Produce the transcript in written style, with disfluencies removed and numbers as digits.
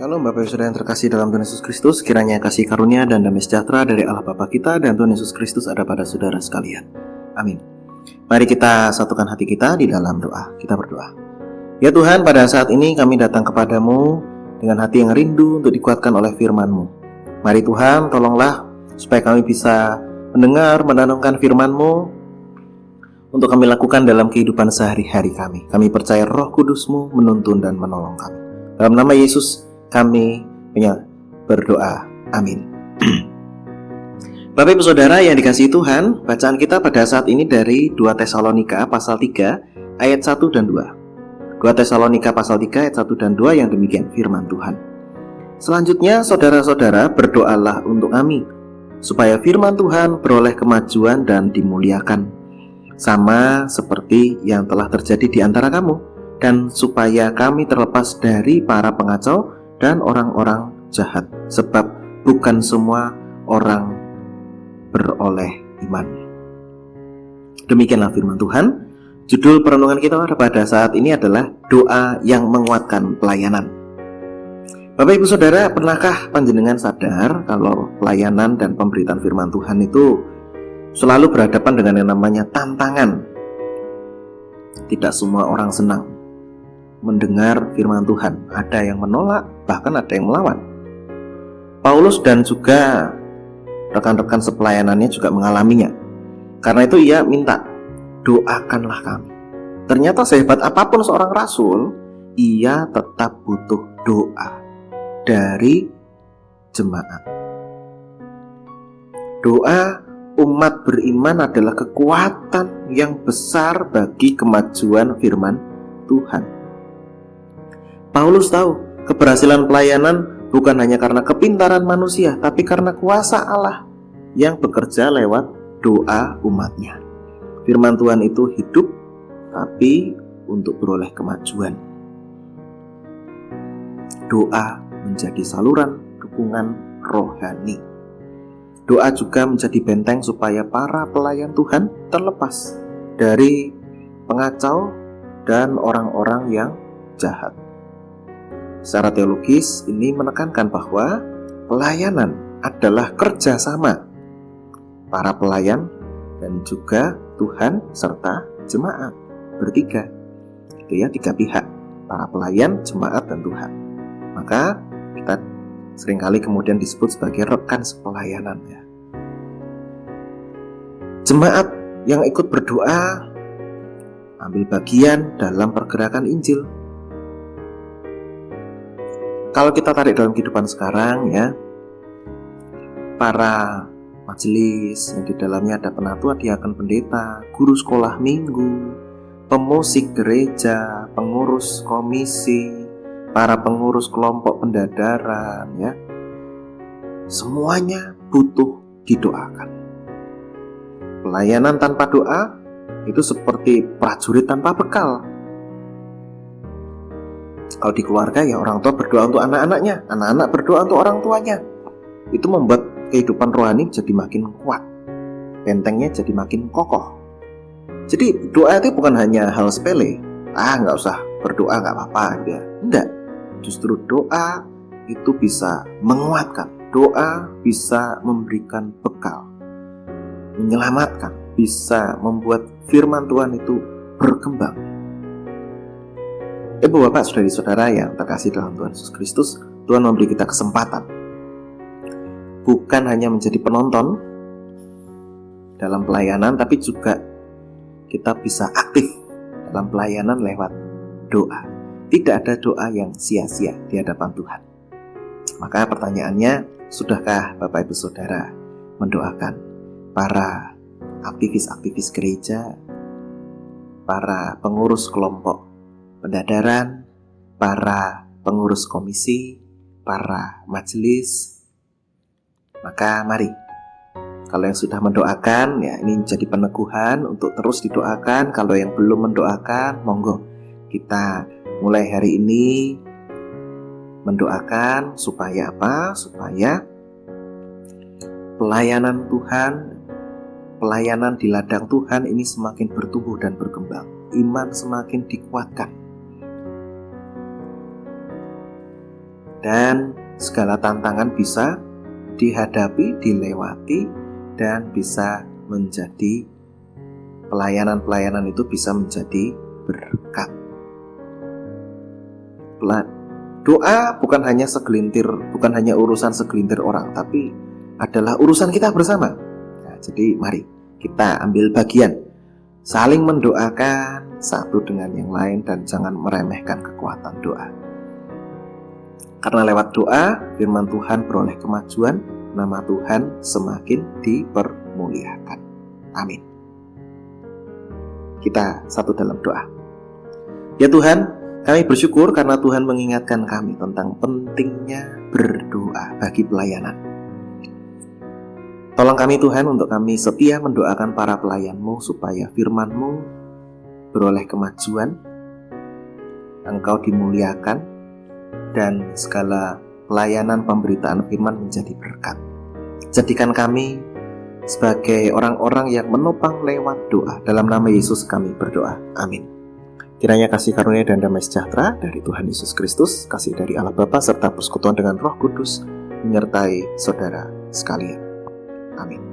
Shalom Bapak Ibu Saudara yang terkasih dalam Tuhan Yesus Kristus. Kiranya kasih karunia dan damai sejahtera dari Allah Bapa kita dan Tuhan Yesus Kristus ada pada saudara sekalian. Amin. Mari kita satukan hati kita di dalam doa. Kita berdoa. Ya Tuhan, pada saat ini kami datang kepadamu dengan hati yang rindu untuk dikuatkan oleh firman-Mu. Mari Tuhan, tolonglah supaya kami bisa mendengar, menanamkan firman-Mu untuk kami lakukan dalam kehidupan sehari-hari kami. Kami percaya Roh Kudus-Mu menuntun dan menolong kami. Dalam nama Yesus kami berdoa. Amin. Bapak Ibu Saudara yang dikasihi Tuhan, bacaan kita pada saat ini dari 2 Tesalonika pasal 3 ayat 1 dan 2. 2 Tesalonika pasal 3 ayat 1 dan 2 yang demikian firman Tuhan. Selanjutnya saudara-saudara berdoalah untuk kami, supaya firman Tuhan beroleh kemajuan dan dimuliakan, sama seperti yang telah terjadi di antara kamu, dan supaya kami terlepas dari para pengacau dan orang-orang jahat, sebab bukan semua orang beroleh iman. Demikianlah firman Tuhan. Judul perenungan kita pada saat ini adalah doa yang menguatkan pelayanan. Bapak Ibu Saudara, pernahkah panjenengan sadar kalau pelayanan dan pemberitaan firman Tuhan itu selalu berhadapan dengan yang namanya tantangan? Tidak semua orang senang mendengar firman Tuhan. Ada yang menolak, bahkan ada yang melawan. Paulus dan juga rekan-rekan sepelayanannya juga mengalaminya. Karena itu ia minta, doakanlah kami. Ternyata sehebat apapun seorang rasul, ia tetap butuh doa dari jemaat. Doa umat beriman adalah kekuatan yang besar bagi kemajuan firman Tuhan. Paulus tahu keberhasilan pelayanan bukan hanya karena kepintaran manusia, tapi karena kuasa Allah yang bekerja lewat doa umatnya. Firman Tuhan itu hidup, tapi untuk beroleh kemajuan. Doa menjadi saluran dukungan rohani. Doa juga menjadi benteng supaya para pelayan Tuhan terlepas dari pengacau dan orang-orang yang jahat. Secara teologis, ini menekankan bahwa pelayanan adalah kerjasama para pelayan dan juga Tuhan serta jemaat. Bertiga, itu ya, tiga pihak, para pelayan, jemaat, dan Tuhan. Maka kita seringkali kemudian disebut sebagai rekan sepelayanan ya. Jemaat yang ikut berdoa ambil bagian dalam pergerakan Injil. Kalau kita tarik dalam kehidupan sekarang ya, para majelis yang di dalamnya ada penatua, diaken, pendeta, guru sekolah minggu, pemusik gereja, pengurus komisi, para pengurus kelompok pendadaran ya, semuanya butuh didoakan. Pelayanan tanpa doa itu seperti prajurit tanpa bekal. Kalau di keluarga ya orang tua berdoa untuk anak-anaknya, anak-anak berdoa untuk orang tuanya. Itu membuat kehidupan rohani jadi makin kuat, bentengnya jadi makin kokoh. Jadi doa itu bukan hanya hal sepele. Nggak usah berdoa, nggak apa-apa ya. Enggak, justru doa itu bisa menguatkan. Doa bisa memberikan bekal, menyelamatkan, bisa membuat firman Tuhan itu berkembang. Ibu bapak saudari-saudara yang terkasih dalam Tuhan Yesus Kristus, Tuhan memberi kita kesempatan bukan hanya menjadi penonton dalam pelayanan, tapi juga kita bisa aktif dalam pelayanan lewat doa. Tidak ada doa yang sia-sia di hadapan Tuhan. Maka pertanyaannya, sudahkah Bapak Ibu Saudara mendoakan para aktivis-aktivis gereja, para pengurus kelompok pendadaran, para pengurus komisi, para majelis? Maka mari, kalau yang sudah mendoakan ya, ini menjadi peneguhan untuk terus didoakan. Kalau yang belum mendoakan, monggo kita mulai hari ini mendoakan supaya apa? Supaya pelayanan Tuhan, pelayanan di ladang Tuhan ini semakin bertumbuh dan berkembang, iman semakin dikuatkan. Dan segala tantangan bisa dihadapi, dilewati, dan bisa menjadi pelayanan-pelayanan itu bisa menjadi berkat. Doa bukan hanya urusan segelintir orang, tapi adalah urusan kita bersama. Nah, jadi mari kita ambil bagian, saling mendoakan satu dengan yang lain, dan jangan meremehkan kekuatan doa. Karena lewat doa, firman Tuhan beroleh kemajuan, nama Tuhan semakin dipermuliakan. Amin. Kita satu dalam doa. Ya Tuhan, kami bersyukur karena Tuhan mengingatkan kami tentang pentingnya berdoa bagi pelayanan. Tolong kami Tuhan untuk kami setia mendoakan para pelayan-Mu supaya firman-Mu beroleh kemajuan, Engkau dimuliakan, dan segala pelayanan pemberitaan firman menjadi berkat. Jadikan kami sebagai orang-orang yang menopang lewat doa. Dalam nama Yesus kami berdoa. Amin. Kiranya kasih karunia dan damai sejahtera dari Tuhan Yesus Kristus, kasih dari Allah Bapa serta persekutuan dengan Roh Kudus menyertai saudara sekalian. Amin.